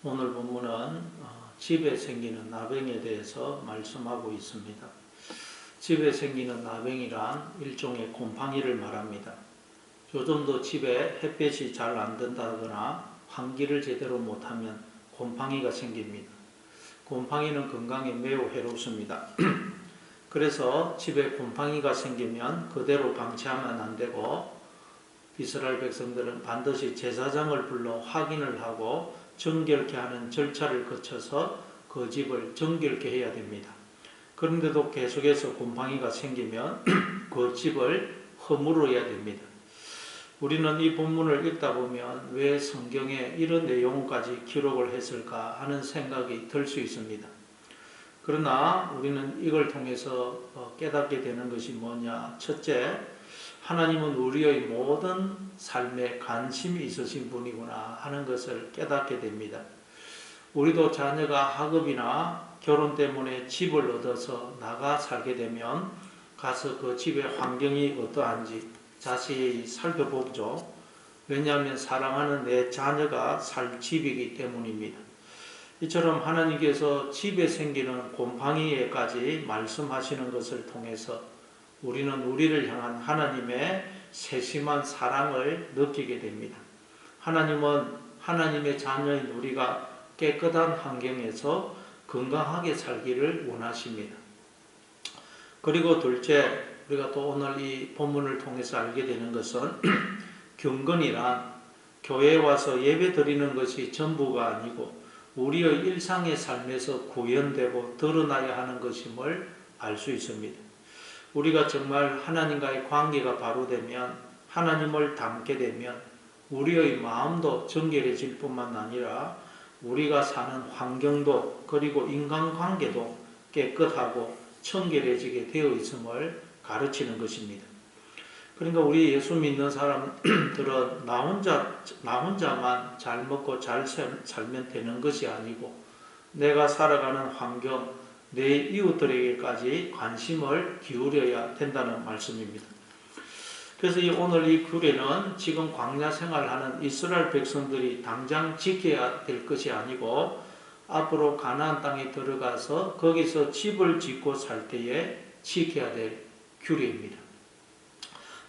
오늘 본문은 집에 생기는 나병에 대해서 말씀하고 있습니다. 집에 생기는 나병이란 일종의 곰팡이를 말합니다. 요즘도 집에 햇볕이 잘 안 든다거나 환기를 제대로 못하면 곰팡이가 생깁니다. 곰팡이는 건강에 매우 해롭습니다. 그래서 집에 곰팡이가 생기면 그대로 방치하면 안 되고 이스라엘 백성들은 반드시 제사장을 불러 확인을 하고 정결케 하는 절차를 거쳐서 그 집을 정결케 해야 됩니다. 그런데도 계속해서 곰팡이가 생기면 그 집을 허물어야 됩니다. 우리는 이 본문을 읽다 보면 왜 성경에 이런 내용까지 기록을 했을까 하는 생각이 들 수 있습니다. 그러나 우리는 이걸 통해서 깨닫게 되는 것이 뭐냐? 첫째, 하나님은 우리의 모든 삶에 관심이 있으신 분이구나 하는 것을 깨닫게 됩니다. 우리도 자녀가 학업이나 결혼 때문에 집을 얻어서 나가 살게 되면 가서 그 집의 환경이 어떠한지 자세히 살펴보죠. 왜냐하면 사랑하는 내 자녀가 살 집이기 때문입니다. 이처럼 하나님께서 집에 생기는 곰팡이에까지 말씀하시는 것을 통해서 우리는 우리를 향한 하나님의 세심한 사랑을 느끼게 됩니다. 하나님은 하나님의 자녀인 우리가 깨끗한 환경에서 건강하게 살기를 원하십니다. 그리고 둘째, 우리가 또 오늘 이 본문을 통해서 알게 되는 것은 경건이란 교회에 와서 예배 드리는 것이 전부가 아니고 우리의 일상의 삶에서 구현되고 드러나야 하는 것임을 알 수 있습니다. 우리가 정말 하나님과의 관계가 바로 되면, 하나님을 닮게 되면 우리의 마음도 정결해질 뿐만 아니라 우리가 사는 환경도 그리고 인간관계도 깨끗하고 청결해지게 되어 있음을 가르치는 것입니다. 그러니까 우리 예수 믿는 사람들은 나 혼자만 잘 먹고 잘 살면 되는 것이 아니고 내가 살아가는 환경, 내 이웃들에게까지 관심을 기울여야 된다는 말씀입니다. 그래서 오늘 이 규례는 지금 광야 생활하는 이스라엘 백성들이 당장 지켜야 될 것이 아니고 앞으로 가나안 땅에 들어가서 거기서 집을 짓고 살 때에 지켜야 될 규례입니다.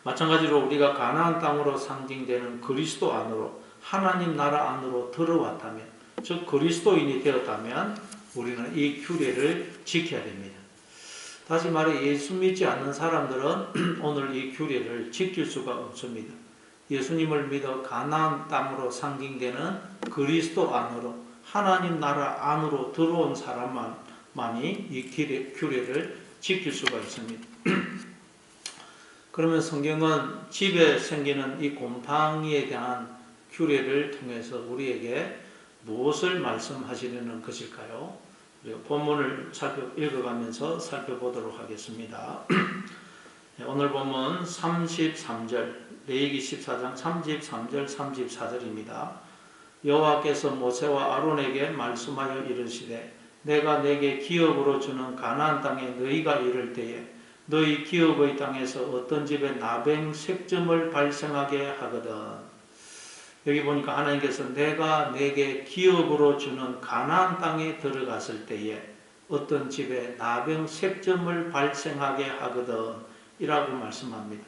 마찬가지로 우리가 가나안 땅으로 상징되는 그리스도 안으로, 하나님 나라 안으로 들어왔다면, 즉 그리스도인이 되었다면 우리는 이 규례를 지켜야 됩니다. 다시 말해 예수 믿지 않는 사람들은 오늘 이 규례를 지킬 수가 없습니다. 예수님을 믿어 가나안 땅으로 상징되는 그리스도 안으로, 하나님 나라 안으로 들어온 사람만이 이 규례를 지킬 수가 있습니다. 그러면 성경은 집에 생기는 이 곰팡이에 대한 규례를 통해서 우리에게 무엇을 말씀하시려는 것일까요? 본문을 읽어가면서 살펴보도록 하겠습니다. 오늘 본문 33절, 레위기 14장 33절, 34절입니다. 여호와께서 모세와 아론에게 말씀하여 이르시되 내가 내게 기업으로 주는 가나안 땅에 너희가 이를 때에 너희 기업의 땅에서 어떤 집에 나병 색점을 발생하게 하거든. 여기 보니까 하나님께서 내가 내게 기업으로 주는 가나안 땅에 들어갔을 때에 어떤 집에 나병 색점을 발생하게 하거든 이라고 말씀합니다.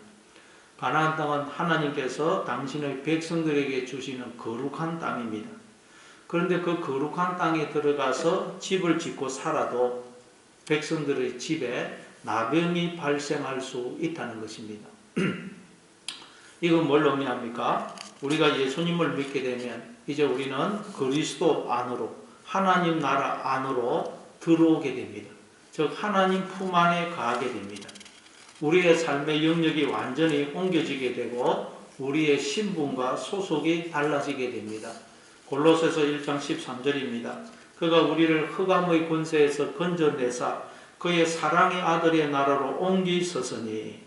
가나안 땅은 하나님께서 당신의 백성들에게 주시는 거룩한 땅입니다. 그런데 그 거룩한 땅에 들어가서 집을 짓고 살아도 백성들의 집에 나병이 발생할 수 있다는 것입니다. 이건 뭘 의미합니까? 우리가 예수님을 믿게 되면 이제 우리는 그리스도 안으로, 하나님 나라 안으로 들어오게 됩니다. 즉 하나님 품 안에 가게 됩니다. 우리의 삶의 영역이 완전히 옮겨지게 되고 우리의 신분과 소속이 달라지게 됩니다. 골로새서 1장 13절입니다. 그가 우리를 흑암의 권세에서 건져내사 그의 사랑의 아들의 나라로 옮기셨으니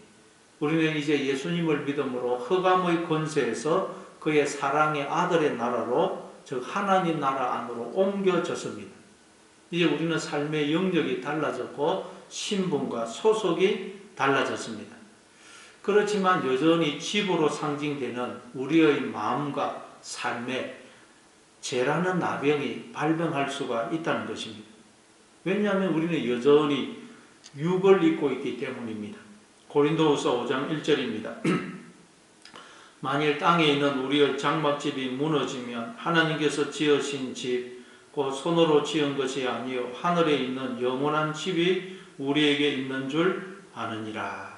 우리는 이제 예수님을 믿음으로 흑암의 권세에서 그의 사랑의 아들의 나라로, 즉 하나님 나라 안으로 옮겨졌습니다. 이제 우리는 삶의 영역이 달라졌고 신분과 소속이 달라졌습니다. 그렇지만 여전히 집으로 상징되는 우리의 마음과 삶에 재라는 나병이 발병할 수가 있다는 것입니다. 왜냐하면 우리는 여전히 육을 입고 있기 때문입니다. 고린도후서 5장 1절입니다. 만일 땅에 있는 우리의 장막집이 무너지면 하나님께서 지으신 집, 곧 손으로 지은 것이 아니요 하늘에 있는 영원한 집이 우리에게 있는 줄 아느니라.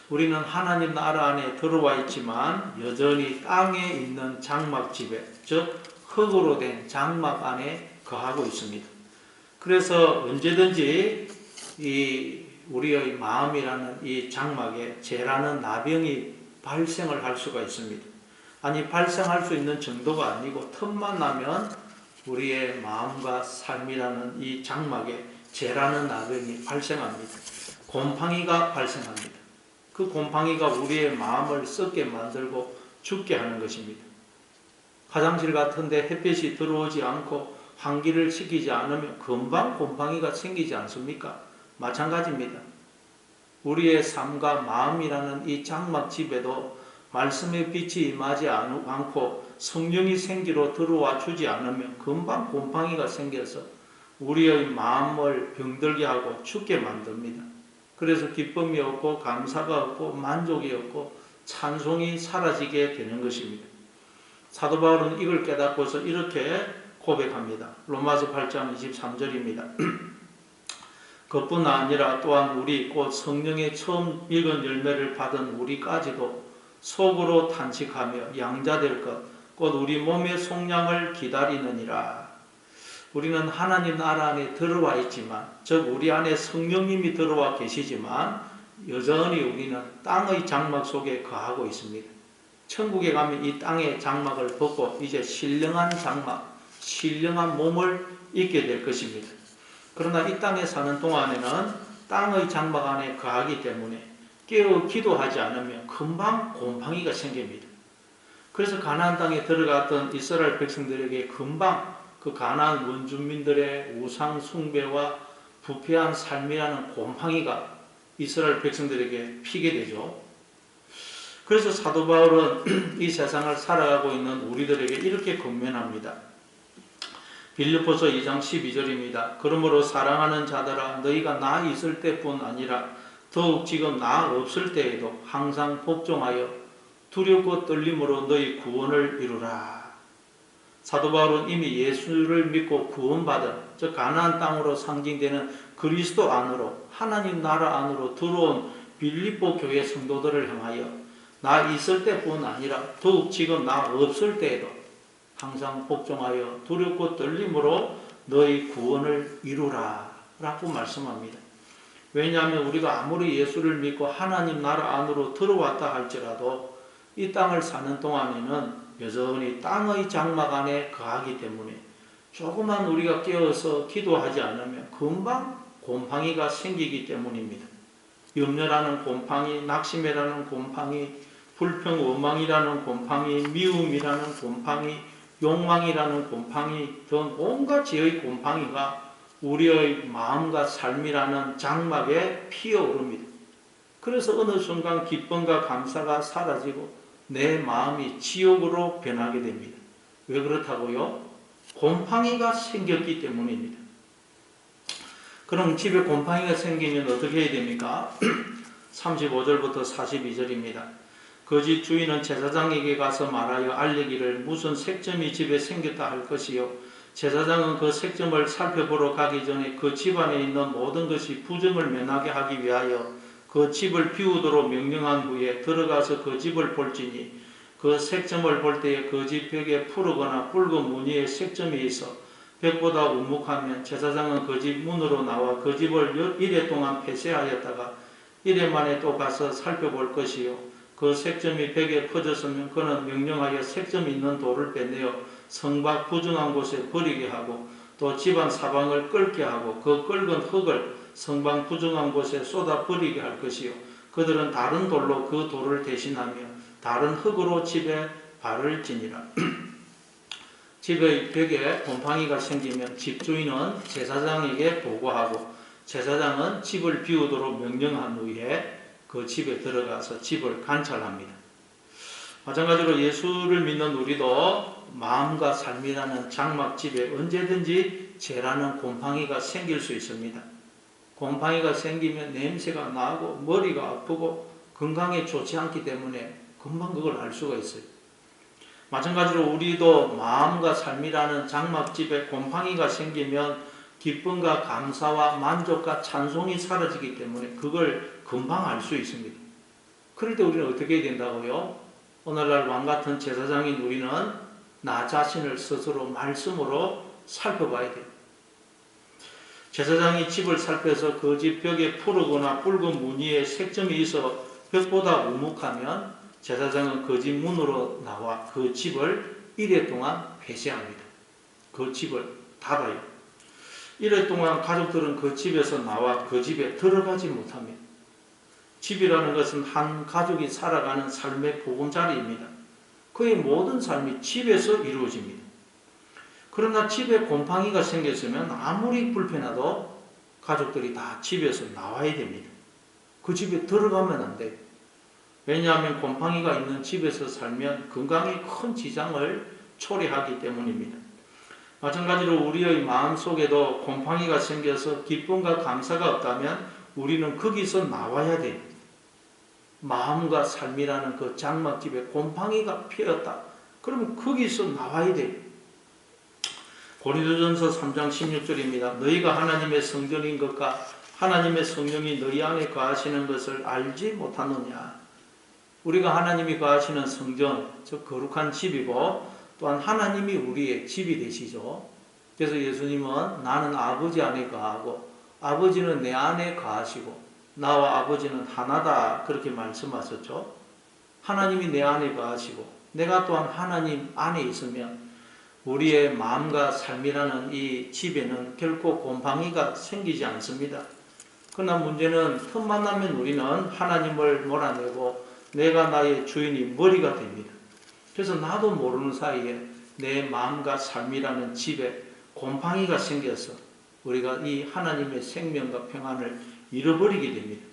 우리는 하나님 나라 안에 들어와 있지만 여전히 땅에 있는 장막집에, 즉 흙으로 된 장막 안에 거하고 있습니다. 그래서 언제든지 이 우리의 마음이라는 이 장막에 재라는 나병이 발생을 할 수가 있습니다. 아니, 발생할 수 있는 정도가 아니고 틈만 나면 우리의 마음과 삶이라는 이 장막에 재라는 나병이 발생합니다. 곰팡이가 발생합니다. 그 곰팡이가 우리의 마음을 썩게 만들고 죽게 하는 것입니다. 화장실 같은데 햇빛이 들어오지 않고 환기를 시키지 않으면 금방 곰팡이가 생기지 않습니까? 마찬가지입니다. 우리의 삶과 마음이라는 이 장막집에도 말씀의 빛이 임하지 않고 성령이 생기로 들어와 주지 않으면 금방 곰팡이가 생겨서 우리의 마음을 병들게 하고 죽게 만듭니다. 그래서 기쁨이 없고 감사가 없고 만족이 없고 찬송이 사라지게 되는 것입니다. 사도 바울은 이걸 깨닫고서 이렇게 고백합니다. 로마서 8장 23절입니다. 그뿐 아니라 또한 우리 곧 성령의 처음 익은 열매를 받은 우리까지도 속으로 탄식하며 양자될 것 곧 우리 몸의 속량을 기다리느니라. 우리는 하나님 나라 안에 들어와 있지만, 즉 우리 안에 성령님이 들어와 계시지만 여전히 우리는 땅의 장막 속에 거하고 있습니다. 천국에 가면 이 땅의 장막을 벗고 이제 신령한 장막, 신령한 몸을 입게 될 것입니다. 그러나 이 땅에 사는 동안에는 땅의 장막 안에 거하기 때문에 깨어 기도하지 않으면 금방 곰팡이가 생깁니다. 그래서 가나안 땅에 들어갔던 이스라엘 백성들에게 금방 그 가나안 원주민들의 우상 숭배와 부패한 삶이라는 곰팡이가 이스라엘 백성들에게 피게 되죠. 그래서 사도 바울은 이 세상을 살아가고 있는 우리들에게 이렇게 권면합니다. 빌립보서 2장 12절입니다. 그러므로 사랑하는 자들아, 너희가 나 있을 때뿐 아니라 더욱 지금 나 없을 때에도 항상 복종하여 두렵고 떨림으로 너희 구원을 이루라. 사도 바울은 이미 예수를 믿고 구원받은, 즉 가나안 땅으로 상징되는 그리스도 안으로, 하나님 나라 안으로 들어온 빌립보 교회 성도들을 향하여 나 있을 때뿐 아니라 더욱 지금 나 없을 때에도 항상 복종하여 두렵고 떨림으로 너희 구원을 이루라 라고 말씀합니다. 왜냐하면 우리가 아무리 예수를 믿고 하나님 나라 안으로 들어왔다 할지라도 이 땅을 사는 동안에는 여전히 땅의 장막 안에 거하기 때문에 조금만 우리가 깨어서 기도하지 않으면 금방 곰팡이가 생기기 때문입니다. 염려라는 곰팡이, 낙심이라는 곰팡이, 불평, 원망이라는 곰팡이, 미움이라는 곰팡이, 욕망이라는 곰팡이 등 온갖 지의 곰팡이가 우리의 마음과 삶이라는 장막에 피어오릅니다. 그래서 어느 순간 기쁨과 감사가 사라지고 내 마음이 지옥으로 변하게 됩니다. 왜 그렇다고요? 곰팡이가 생겼기 때문입니다. 그럼 집에 곰팡이가 생기면 어떻게 해야 됩니까? 35절부터 42절입니다. 그 집 주인은 제사장에게 가서 말하여 알리기를 무슨 색점이 집에 생겼다 할 것이요. 제사장은 그 색점을 살펴보러 가기 전에 그 집안에 있는 모든 것이 부정을 면하게 하기 위하여 그 집을 비우도록 명령한 후에 들어가서 그 집을 볼지니 그 색점을 볼 때에 그 집 벽에 푸르거나 붉은 무늬의 색점이 있어 벽보다 우묵하면 제사장은 그 집 문으로 나와 그 집을 이래 동안 폐쇄하였다가 이래 만에 또 가서 살펴볼 것이요. 그 색점이 벽에 퍼졌으면 그는 명령하여 색점이 있는 돌을 빼내어 성밖 부정한 곳에 버리게 하고 또 집안 사방을 끓게 하고 그 끓은 흙을 성방 부정한 곳에 쏟아 버리게 할 것이요. 그들은 다른 돌로 그 돌을 대신하며 다른 흙으로 집에 발을 지니라. 집의 벽에 곰팡이가 생기면 집주인은 제사장에게 보고하고 제사장은 집을 비우도록 명령한 후에 그 집에 들어가서 집을 관찰합니다. 마찬가지로 예수를 믿는 우리도 마음과 삶이라는 장막집에 언제든지 죄라는 곰팡이가 생길 수 있습니다. 곰팡이가 생기면 냄새가 나고 머리가 아프고 건강에 좋지 않기 때문에 금방 그걸 알 수가 있어요. 마찬가지로 우리도 마음과 삶이라는 장막집에 곰팡이가 생기면 기쁨과 감사와 만족과 찬송이 사라지기 때문에 그걸 금방 알 수 있습니다. 그럴 때 우리는 어떻게 해야 된다고요? 오늘날 왕같은 제사장인 우리는 나 자신을 스스로 말씀으로 살펴봐야 돼요. 제사장이 집을 살펴서 그 집 벽에 푸르거나 붉은 무늬의 색점이 있어 벽보다 우묵하면 제사장은 그 집 문으로 나와 그 집을 1회 동안 폐쇄합니다. 그 집을 닫아요. 1회 동안 가족들은 그 집에서 나와 그 집에 들어가지 못합니다. 집이라는 것은 한 가족이 살아가는 삶의 보금자리입니다. 그의 모든 삶이 집에서 이루어집니다. 그러나 집에 곰팡이가 생겼으면 아무리 불편해도 가족들이 다 집에서 나와야 됩니다. 그 집에 들어가면 안 돼요. 왜냐하면 곰팡이가 있는 집에서 살면 건강에 큰 지장을 초래하기 때문입니다. 마찬가지로 우리의 마음속에도 곰팡이가 생겨서 기쁨과 감사가 없다면 우리는 거기서 나와야 돼요. 마음과 삶이라는 그 장막집에 곰팡이가 피었다. 그러면 거기서 나와야 돼요. 고린도전서 3장 16절입니다. 너희가 하나님의 성전인 것과 하나님의 성령이 너희 안에 거하시는 것을 알지 못하느냐. 우리가 하나님이 거하시는 성전, 즉 거룩한 집이고 또한 하나님이 우리의 집이 되시죠. 그래서 예수님은 나는 아버지 안에 거하고 아버지는 내 안에 거하시고 나와 아버지는 하나다 그렇게 말씀하셨죠. 하나님이 내 안에 거하시고 내가 또한 하나님 안에 있으면 우리의 마음과 삶이라는 이 집에는 결코 곰팡이가 생기지 않습니다. 그러나 문제는 틈만 나면 우리는 하나님을 몰아내고 내가 나의 주인이 머리가 됩니다. 그래서 나도 모르는 사이에 내 마음과 삶이라는 집에 곰팡이가 생겨서 우리가 이 하나님의 생명과 평안을 잃어버리게 됩니다.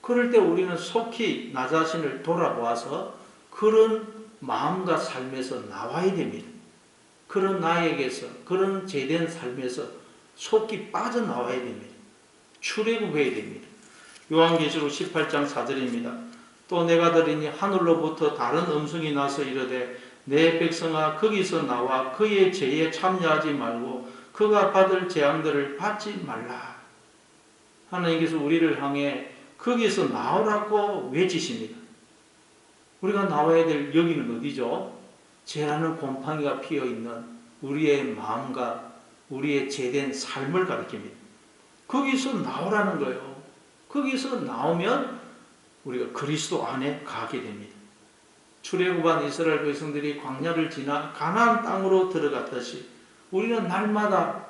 그럴 때 우리는 속히 나 자신을 돌아보아서 그런 마음과 삶에서 나와야 됩니다. 그런 나에게서, 그런 죄된 삶에서 속히 빠져나와야 됩니다. 출애굽해야 됩니다. 요한계시록 18장 4절입니다. 또 내가 들으니 하늘로부터 다른 음성이 나서 이르되 내 백성아 거기서 나와 그의 죄에 참여하지 말고 그가 받을 재앙들을 받지 말라. 하나님께서 우리를 향해 거기서 나오라고 외치십니다. 우리가 나와야 될 여기는 어디죠? 죄라는 곰팡이가 피어있는 우리의 마음과 우리의 죄된 삶을 가리킵니다. 거기서 나오라는 거예요. 거기서 나오면 우리가 그리스도 안에 가게 됩니다. 출애굽한 이스라엘 백성들이 광야를 지나 가나안 땅으로 들어갔듯이 우리는 날마다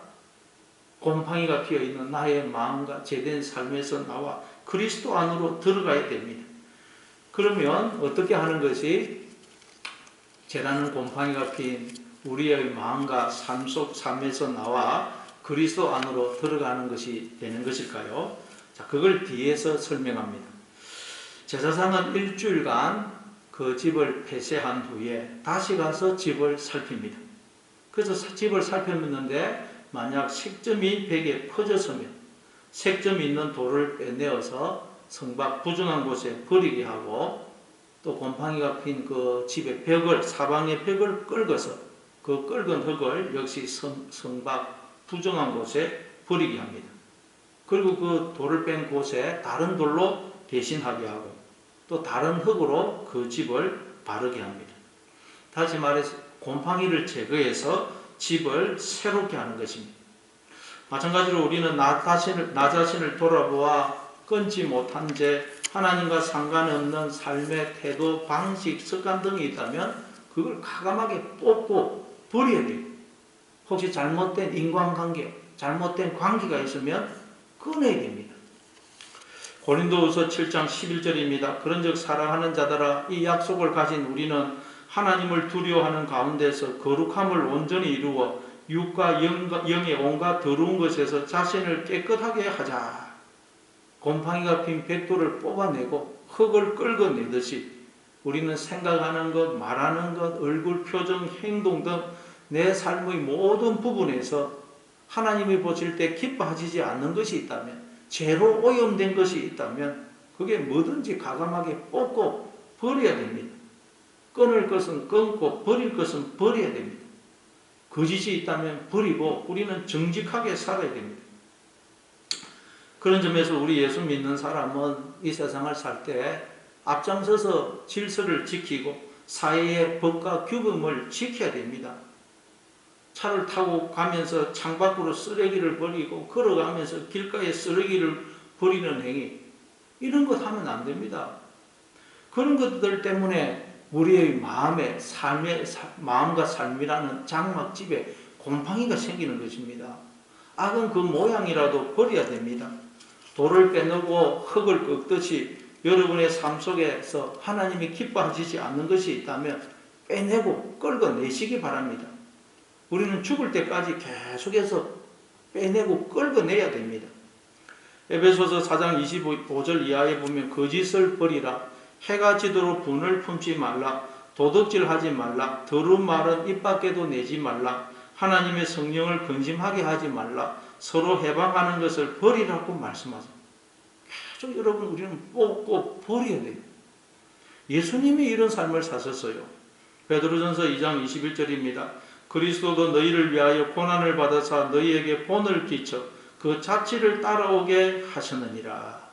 곰팡이가 피어있는 나의 마음과 죄된 삶에서 나와 그리스도 안으로 들어가야 됩니다. 그러면 어떻게 하는 것이 죄라는 곰팡이가 피인 우리의 마음과 삶에서 나와 그리스도 안으로 들어가는 것이 되는 것일까요? 자, 그걸 뒤에서 설명합니다. 제사장은 일주일간 그 집을 폐쇄한 후에 다시 가서 집을 살핍니다. 그래서 집을 살폈는데 만약 색점이 벽에 퍼졌으면 색점이 있는 돌을 빼내어서 성밖 부정한 곳에 버리게 하고 또 곰팡이가 핀 그 집의 벽을 사방의 벽을 긁어서 그 긁은 흙을 역시 성밖 부정한 곳에 버리게 합니다. 그리고 그 돌을 뺀 곳에 다른 돌로 대신하게 하고 또 다른 흙으로 그 집을 바르게 합니다. 다시 말해서 곰팡이를 제거해서 집을 새롭게 하는 것입니다. 마찬가지로 우리는 나 자신을 돌아보아 끊지 못한 죄, 하나님과 상관없는 삶의 태도, 방식, 습관 등이 있다면 그걸 과감하게 뽑고 버려야 돼요. 혹시 잘못된 인간관계, 잘못된 관계가 있으면 끊어야 됩니다. 고린도후서 7장 11절입니다. 그런즉 사랑하는 자들아 이 약속을 가진 우리는 하나님을 두려워하는 가운데서 거룩함을 온전히 이루어 육과 영의 온갖 더러운 것에서 자신을 깨끗하게 하자. 곰팡이가 핀 백돌을 뽑아내고 흙을 긁어내듯이 우리는 생각하는 것, 말하는 것, 얼굴 표정, 행동 등 내 삶의 모든 부분에서 하나님이 보실 때 기뻐하시지 않는 것이 있다면, 죄로 오염된 것이 있다면 그게 뭐든지 과감하게 뽑고 버려야 됩니다. 끊을 것은 끊고 버릴 것은 버려야 됩니다. 거짓이 있다면 버리고 우리는 정직하게 살아야 됩니다. 그런 점에서 우리 예수 믿는 사람은 이 세상을 살 때 앞장서서 질서를 지키고 사회의 법과 규범을 지켜야 됩니다. 차를 타고 가면서 창밖으로 쓰레기를 버리고 걸어가면서 길가에 쓰레기를 버리는 행위, 이런 것 하면 안 됩니다. 그런 것들 때문에 우리의 마음과 삶이라는 장막집에 곰팡이가 생기는 것입니다. 악은 그 모양이라도 버려야 됩니다. 돌을 빼내고 흙을 꺾듯이 여러분의 삶 속에서 하나님이 기뻐하시지 않는 것이 있다면 빼내고 끌어내시기 바랍니다. 우리는 죽을 때까지 계속해서 빼내고 끌어내야 됩니다. 에베소서 4장 25절 이하에 보면 거짓을 버리라, 해가 지도록 분을 품지 말라, 도둑질하지 말라, 더러운 말은 입 밖에도 내지 말라, 하나님의 성령을 근심하게 하지 말라, 서로 해방하는 것을 버리라고 말씀하세요. 계속 여러분 우리는 뽑고 버려야 돼요. 예수님이 이런 삶을 사셨어요. 베드로전서 2장 21절입니다. 그리스도도 너희를 위하여 고난을 받으사 너희에게 본을 끼쳐 그 자취를 따라오게 하셨느니라.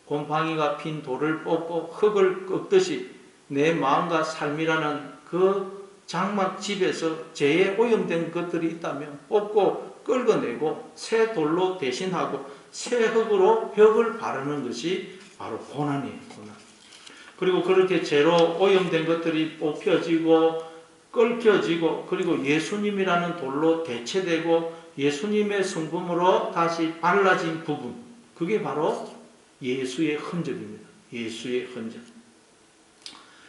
곰팡이가 핀 돌을 뽑고 흙을 꺾듯이 내 마음과 삶이라는 그 장막집에서 죄에 오염된 것들이 있다면 뽑고 끌어내고 새 돌로 대신하고 새 흙으로 벽을 바르는 것이 바로 고난이에요. 고난. 그리고 그렇게 죄로 오염된 것들이 뽑혀지고 끓여지고 그리고 예수님이라는 돌로 대체되고 예수님의 성품으로 다시 발라진 부분, 그게 바로 예수의 흔적입니다. 예수의 흔적.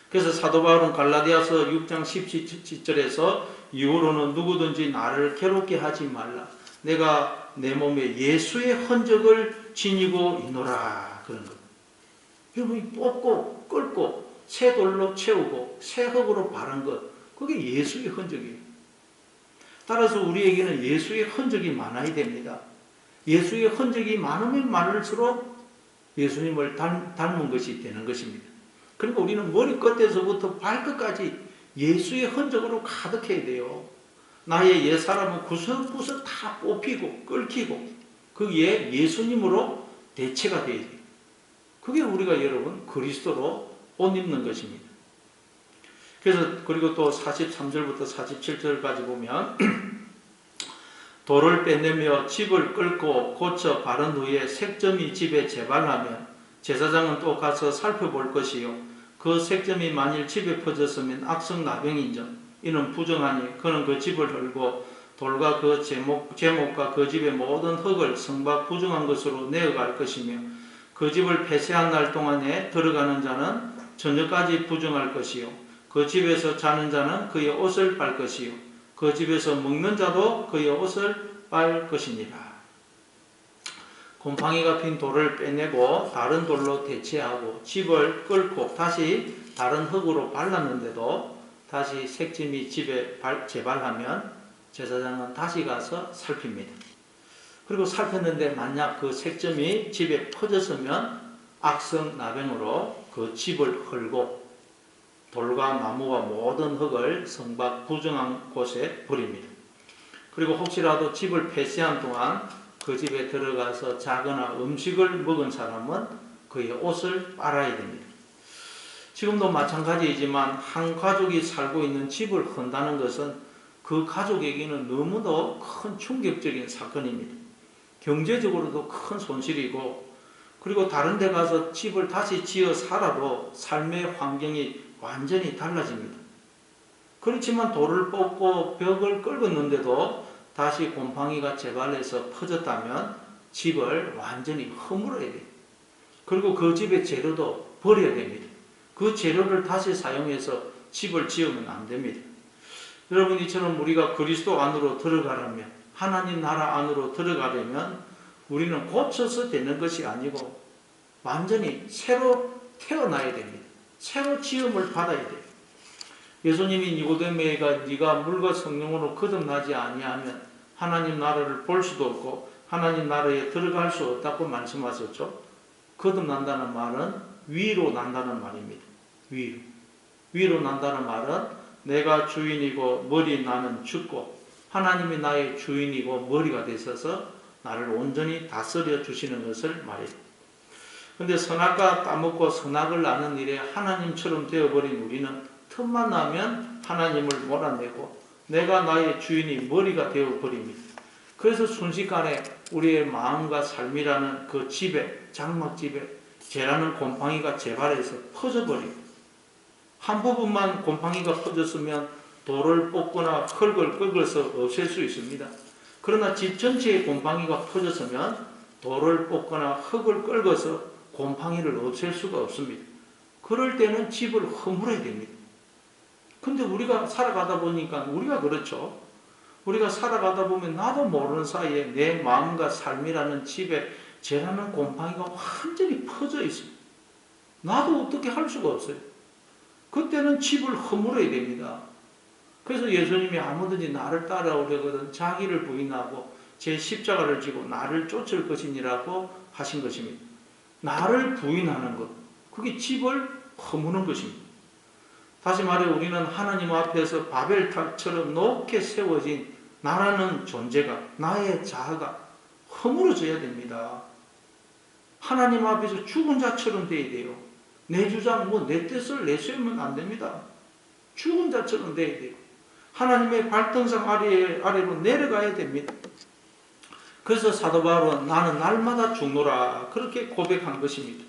그래서 사도 바울은 갈라디아서 6장 17절에서 이후로는 누구든지 나를 괴롭게 하지 말라, 내가 내 몸에 예수의 흔적을 지니고 있노라, 그런 것. 여러분이 뽑고 끓고 새 돌로 채우고 새 흙으로 바른 것, 그게 예수의 흔적이에요. 따라서 우리에게는 예수의 흔적이 많아야 됩니다. 예수의 흔적이 많으면 많을수록 예수님을 닮은 것이 되는 것입니다. 그러니까 우리는 머리끝에서부터 발끝까지 예수의 흔적으로 가득해야 돼요. 나의 옛사람은 구석구석 다 뽑히고 끓기고 거기에 예수님으로 대체가 되어야 돼요. 그게 우리가 여러분 그리스도로 옷 입는 것입니다. 그래서 그리고 또 43절부터 47절까지 보면 돌을 빼내며 집을 끌고 고쳐 바른 후에 색점이 집에 재발하면 제사장은 또 가서 살펴볼 것이요, 그 색점이 만일 집에 퍼졌으면 악성 나병인즉 이는 부정하니 그는 그 집을 헐고 돌과 그 제목과 그 집의 모든 흙을 성박 부정한 것으로 내어갈 것이며 그 집을 폐쇄한 날 동안에 들어가는 자는 저녁까지 부정할 것이요, 그 집에서 자는 자는 그의 옷을 빨 것이요, 그 집에서 먹는 자도 그의 옷을 빨 것이니라. 곰팡이가 핀 돌을 빼내고 다른 돌로 대체하고 집을 끌고 다시 다른 흙으로 발랐는데도 다시 색짐이 집에 재발하면 제사장은 다시 가서 살핍니다. 그리고 살폈는데 만약 그 색점이 집에 퍼졌으면 악성 나병으로 그 집을 헐고 돌과 나무와 모든 흙을 성박 부정한 곳에 버립니다. 그리고 혹시라도 집을 폐쇄한 동안 그 집에 들어가서 자거나 음식을 먹은 사람은 그의 옷을 빨아야 됩니다. 지금도 마찬가지이지만 한 가족이 살고 있는 집을 헌다는 것은 그 가족에게는 너무도 큰 충격적인 사건입니다. 경제적으로도 큰 손실이고, 그리고 다른 데 가서 집을 다시 지어 살아도 삶의 환경이 완전히 달라집니다. 그렇지만 돌을 뽑고 벽을 긁었는데도 다시 곰팡이가 재발해서 퍼졌다면 집을 완전히 허물어야 돼요. 그리고 그 집의 재료도 버려야 됩니다. 그 재료를 다시 사용해서 집을 지으면 안 됩니다. 여러분, 이처럼 우리가 그리스도 안으로 들어가려면, 하나님 나라 안으로 들어가려면 우리는 고쳐서 되는 것이 아니고 완전히 새로 태어나야 됩니다. 새로 지음을 받아야 돼요. 예수님이 니고데모에게 네가 물과 성령으로 거듭나지 아니하면 하나님 나라를 볼 수도 없고 하나님 나라에 들어갈 수 없다고 말씀하셨죠. 거듭난다는 말은 위로 난다는 말입니다. 위로 난다는 말은 내가 주인이고 머리 나는 죽고 하나님이 나의 주인이고 머리가 되셔서 나를 온전히 다스려 주시는 것을 말해요. 근데 선악과 따먹고 선악을 아는 일에 하나님처럼 되어버린 우리는 틈만 나면 하나님을 몰아내고 내가 나의 주인이 머리가 되어버립니다. 그래서 순식간에 우리의 마음과 삶이라는 그 집에, 장막집에 죄라는 곰팡이가 재발해서 퍼져버리고, 한 부분만 곰팡이가 퍼졌으면 돌을 뽑거나 흙을 긁어서 없앨 수 있습니다. 그러나 집 전체에 곰팡이가 퍼졌으면 돌을 뽑거나 흙을 긁어서 곰팡이를 없앨 수가 없습니다. 그럴 때는 집을 허물어야 됩니다. 근데 우리가 살아가다 보니까 우리가 그렇죠. 우리가 살아가다 보면 나도 모르는 사이에 내 마음과 삶이라는 집에 죄라는 곰팡이가 완전히 퍼져 있습니다. 나도 어떻게 할 수가 없어요. 그때는 집을 허물어야 됩니다. 그래서 예수님이 아무든지 나를 따라오려거든 자기를 부인하고 제 십자가를 지고 나를 쫓을 것이니라고 하신 것입니다. 나를 부인하는 것, 그게 집을 허무는 것입니다. 다시 말해 우리는 하나님 앞에서 바벨탑처럼 높게 세워진 나라는 존재가, 나의 자아가 허물어져야 됩니다. 하나님 앞에서 죽은 자처럼 돼야 돼요. 내 주장, 내 뜻을 내세우면 안 됩니다. 죽은 자처럼 돼야 돼요. 하나님의 발등상 아래로 내려가야 됩니다. 그래서 사도 바울은 나는 날마다 죽노라 그렇게 고백한 것입니다.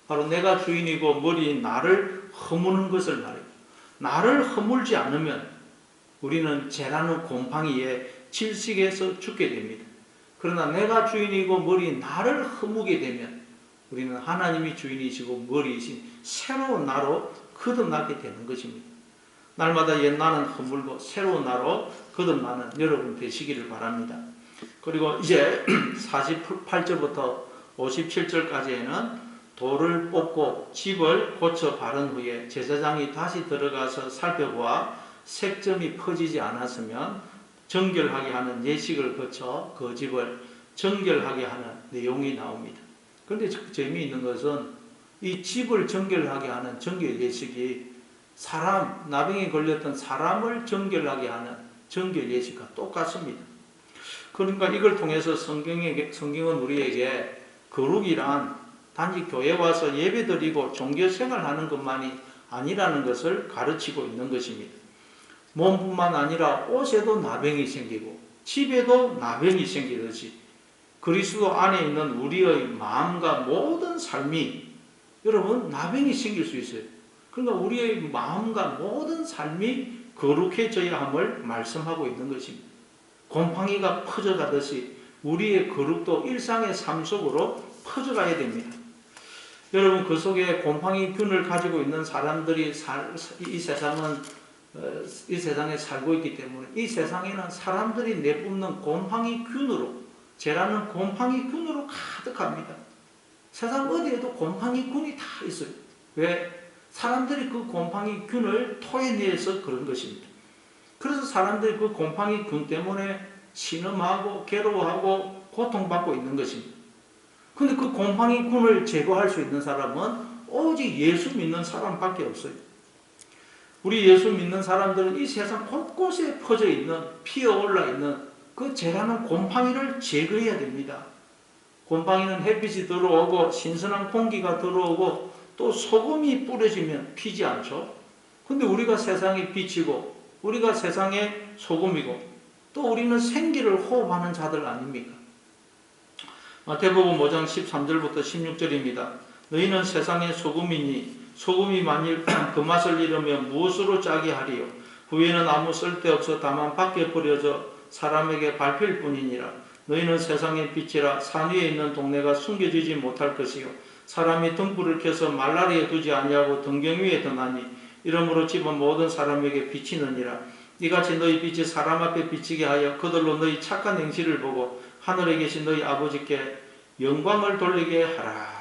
바로 내가 주인이고 머리인 나를 허무는 것을 말해요. 나를 허물지 않으면 우리는 죄라는 곰팡이에 질식해서 죽게 됩니다. 그러나 내가 주인이고 머리인 나를 허무게 되면 우리는 하나님이 주인이시고 머리이신 새로운 나로 거듭나게 되는 것입니다. 날마다 옛 나는 허물고 새로운 나로 거듭나는 여러분 되시기를 바랍니다. 그리고 이제 48절부터 57절까지에는 돌을 뽑고 집을 고쳐 바른 후에 제사장이 다시 들어가서 살펴보아 색점이 퍼지지 않았으면 정결하게 하는 예식을 거쳐 그 집을 정결하게 하는 내용이 나옵니다. 그런데 재미있는 것은 이 집을 정결하게 하는 정결 예식이 나병에 걸렸던 사람을 정결하게 하는 정결 예식과 똑같습니다. 그러니까 이걸 통해서 성경은 우리에게 거룩이란 단지 교회 와서 예배드리고 종교생활하는 것만이 아니라는 것을 가르치고 있는 것입니다. 몸뿐만 아니라 옷에도 나병이 생기고 집에도 나병이 생기듯이 그리스도 안에 있는 우리의 마음과 모든 삶이 여러분 나병이 생길 수 있어요. 그러니까 우리의 마음과 모든 삶이 거룩해져야 함을 말씀하고 있는 것입니다. 곰팡이가 퍼져가듯이 우리의 거룩도 일상의 삶 속으로 퍼져가야 됩니다. 여러분 그 속에 곰팡이균을 가지고 있는 사람들이 이 세상에 살고 있기 때문에 이 세상에는 사람들이 내뿜는 곰팡이균으로 죄라는 곰팡이균으로 가득합니다. 세상 어디에도 곰팡이균이 다 있어요. 왜? 사람들이 그 곰팡이균을 토해내서 그런 것입니다. 그래서 사람들이 그 곰팡이균 때문에 신음하고 괴로워하고 고통받고 있는 것입니다. 근데 그 곰팡이균을 제거할 수 있는 사람은 오직 예수 믿는 사람밖에 없어요. 우리 예수 믿는 사람들은 이 세상 곳곳에 퍼져 있는, 피어올라 있는 그 죄라는 곰팡이를 제거해야 됩니다. 곰팡이는 햇빛이 들어오고 신선한 공기가 들어오고 또 소금이 뿌려지면 피지 않죠. 근데 우리가 세상에 빛이고 우리가 세상의 소금이고 또 우리는 생기를 호흡하는 자들 아닙니까? 마태복음 5장 13절부터 16절입니다. 너희는 세상의 소금이니 소금이 만일 그 맛을 잃으면 무엇으로 짜게 하리요? 후에는 아무 쓸데없어 다만 밖에 버려져 사람에게 밟힐 뿐이니라. 너희는 세상의 빛이라. 산 위에 있는 동네가 숨겨지지 못할 것이요 사람이 등불을 켜서 말라리에 두지 아니하고 등경 위에 드나니 이러므로 집은 모든 사람에게 비치느니라. 이같이 너희 빛이 사람 앞에 비치게 하여 그들로 너희 착한 행실을 보고 하늘에 계신 너희 아버지께 영광을 돌리게 하라.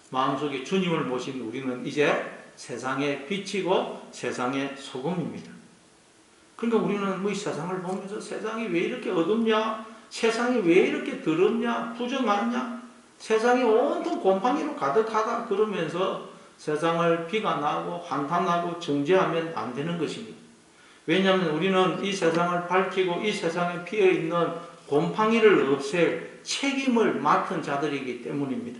마음속에 주님을 모신 우리는 이제 세상의 빛이고 세상의 소금입니다. 그러니까 우리는 뭐 이 세상을 보면서 세상이 왜 이렇게 어둡냐? 세상이 왜 이렇게 더럽냐? 부정하냐? 세상이 온통 곰팡이로 가득하다 그러면서 세상을 비관하고 한탄하고 정죄하면 안 되는 것입니다. 왜냐하면 우리는 이 세상을 밝히고 이 세상에 피어있는 곰팡이를 없앨 책임을 맡은 자들이기 때문입니다.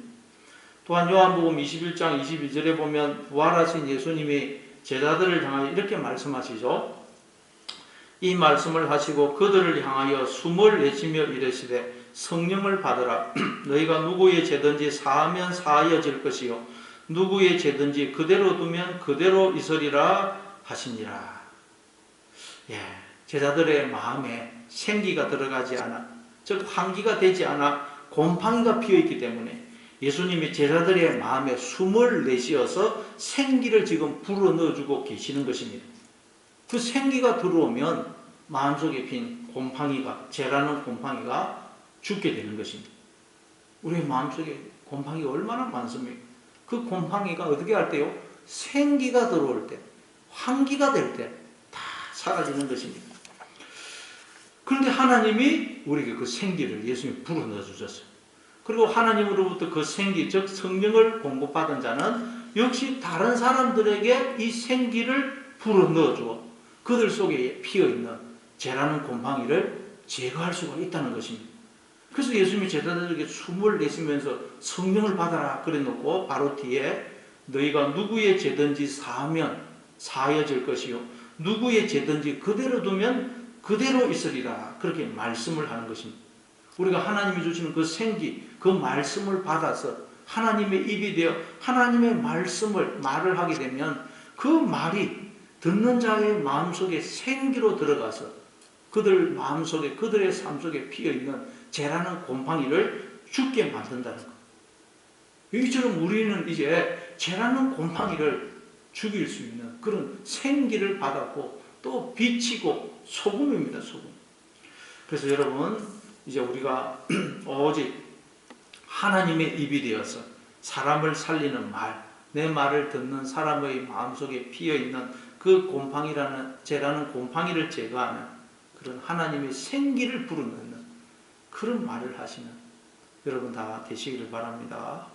또한 요한복음 21장 22절에 보면 부활하신 예수님이 제자들을 향하여 이렇게 말씀하시죠. 이 말씀을 하시고 그들을 향하여 숨을 내쉬며 이르시되 성령을 받으라. 너희가 누구의 죄든지 사하면 사하여질 것이요 누구의 죄든지 그대로 두면 그대로 있으리라 하시니라. 제자들의 마음에 생기가 들어가지 않아, 즉 환기가 되지 않아 곰팡이가 피어있기 때문에 예수님이 제자들의 마음에 숨을 내쉬어서 생기를 지금 불어넣어주고 계시는 것입니다. 그 생기가 들어오면 마음속에 핀 곰팡이가, 죄라는 곰팡이가 죽게 되는 것입니다. 우리의 마음속에 곰팡이가 얼마나 많습니까? 그 곰팡이가 어떻게 할 때요? 생기가 들어올 때, 환기가 될 때 다 사라지는 것입니다. 그런데 하나님이 우리에게 그 생기를 예수님이 불어넣어 주셨어요. 그리고 하나님으로부터 그 생기, 즉 성령을 공급받은 자는 역시 다른 사람들에게 이 생기를 불어넣어 주어 그들 속에 피어있는 죄라는 곰팡이를 제거할 수가 있다는 것입니다. 그래서 예수님이 제자들에게 숨을 내쉬면서 성령을 받아라 그래 놓고 바로 뒤에 너희가 누구의 죄든지 사하면 사하여질 것이요 누구의 죄든지 그대로 두면 그대로 있으리라 그렇게 말씀을 하는 것입니다. 우리가 하나님이 주시는 그 생기, 그 말씀을 받아서 하나님의 입이 되어 하나님의 말을 하게 되면 그 말이 듣는 자의 마음속에 생기로 들어가서 그들 마음속에 그들의 삶 속에 피어있는 죄라는 곰팡이를 죽게 만든다는 것. 이처럼 우리는 이제 죄라는 곰팡이를 죽일 수 있는 그런 생기를 받았고 또 빛이고 소금입니다. 소금. 그래서 여러분 이제 우리가 오직 하나님의 입이 되어서 사람을 살리는 말, 내 말을 듣는 사람의 마음속에 피어있는 그 곰팡이라는 죄라는 곰팡이를 제거하는 그런 하나님의 생기를 불어넣는 그런 말을 하시는 여러분 다 되시기를 바랍니다.